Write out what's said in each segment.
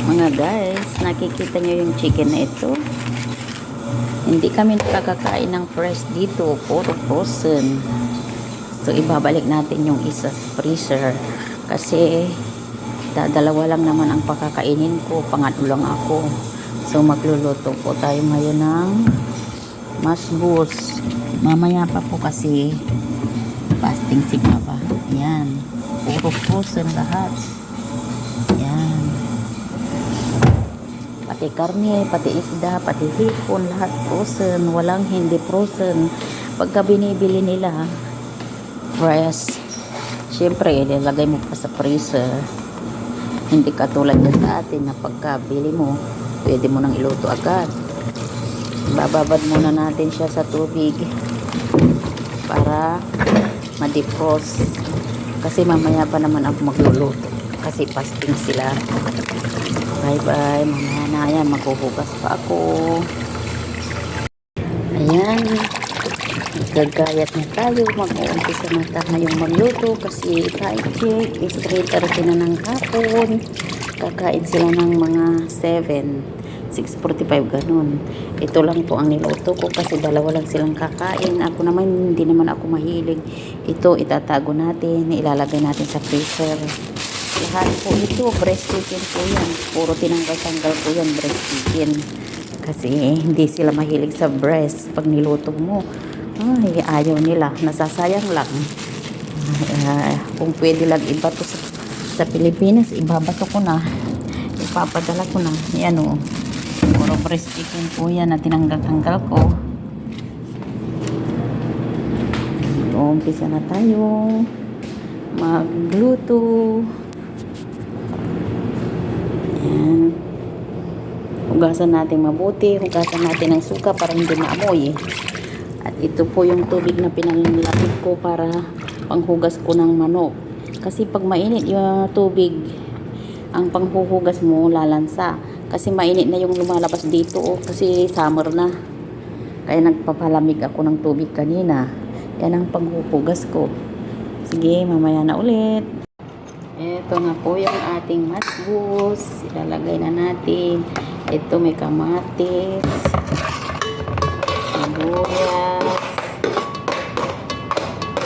Mga guys, nakikita nyo yung chicken na ito? Hindi kami nakakakain ng fresh dito, puro frozen. So ibabalik natin yung isa sa freezer kasi dalawa lang naman ang pakakainin ko, pangatlo lang ako. So magluluto po tayo ngayon ng masbus. Mamaya pa po kasi fasting si Papa. Ayan, puro frozen lahat. Ayan, pati karne, pati isda, pati hipon, lahat frozen, walang hindi frozen. Pagka binibili nila fresh, syempre ilalagay mo pa sa freezer. Hindi katulad yan sa atin na pagka bili mo pwede mo nang iluto agad. Bababad muna natin siya sa tubig para ma-defrost kasi mamaya pa naman ako magluluto kasi fasting sila. Bye bye, mamaya na yan, maghuhugas pa ako. Ayan, gagayat na tayo, mag-uumpisa na tayo ngayong magluto kasi time check is 3:30 na ng hapon. Kakain sila ng mga 6:45 ganun. Ito lang po ang niluto ko kasi dalawa lang silang kakain. Ako naman, hindi naman ako mahilig. Ito itatago natin, ilalagay natin sa freezer. Lahat po ito, breast chicken po yan. Puro tinanggal-tanggal po yan, breast chicken. Kasi hindi sila mahilig sa breast. Pag niluto mo, ay, ayaw nila. Nasasayang lang. Kung pwede lang ibato sa Pilipinas, ibabato ko na. Ipapadala ko na. Yan o. Puro breast chicken po yan na tinanggal-tanggal ko. Umpisa na tayo magluto. Ayan. Hugasan natin mabuti. Hugasan natin ng suka para hindi maamoy. At ito po yung tubig na pinanlapit ko para panghugas ko ng manok. Kasi pag mainit yung tubig, ang panghuhugas mo lalansa. Kasi mainit na yung lumalabas dito. Kasi summer na. Kaya nagpapalamig ako ng tubig kanina. Yan ang panghuhugas ko. Sige, mamaya na ulit. Ito na po yung ating masbus. Ilalagay na natin. Ito may kamatis, sibuyas.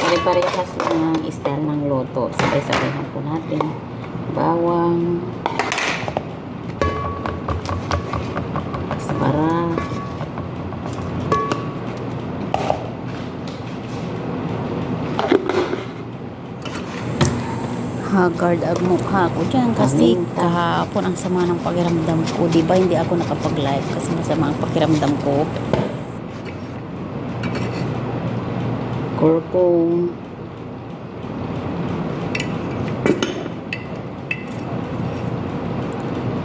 Pare-parehas lang ang style ng luto. Sabay-sabayhan po natin. Bawang, aspara, haggard ang mukha ko dyan kasi kahapon ang sama ng pakiramdam ko. Diba hindi ako nakapag-live kasi masama ang pakiramdam ko. Kurkung,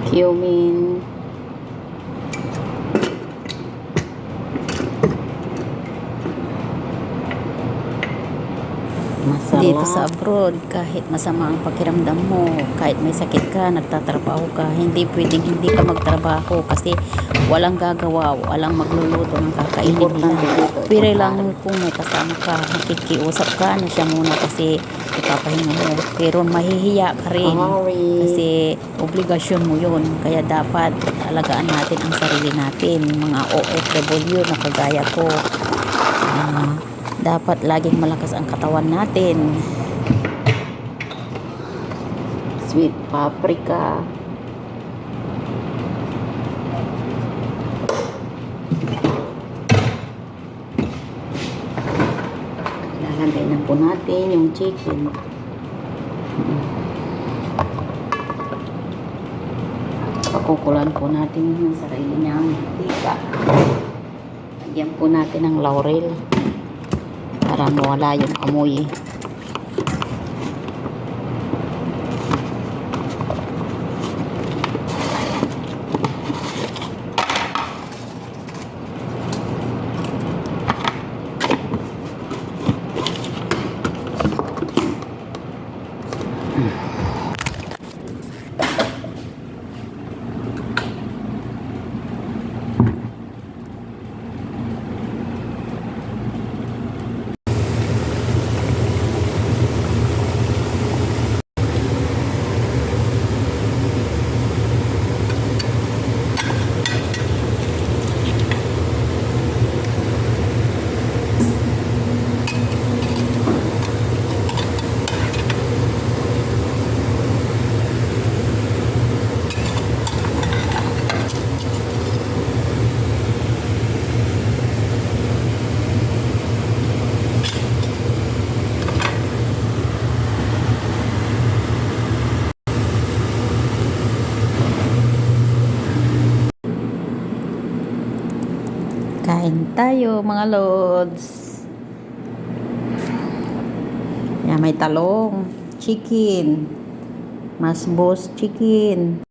cumin, masala. Dito sa abroad, kahit masama ang pakiramdam mo, kahit may sakit ka, nagtatrabaho ka, hindi pwedeng hindi ka magtrabaho kasi walang gagawa, walang magluluto ng kakainin nila. Pero lang kung may kasama ka, makikiusap ka na siya muna kasi ipapahinga mo. Pero mahihiya ka rin kasi obligasyon mo yun. Kaya dapat alagaan natin ang sarili natin. Mga OFW na kagaya ko. Dapat laging malakas ang katawan natin. Sweet paprika. Ilalagay na po natin yung chicken. Pakukulan po natin yung sarili niyang mantika. Lagyan po natin ng laurel para mawala yung amoy. Kain tayo mga lods. Yan, may talong, chicken, masbos chicken.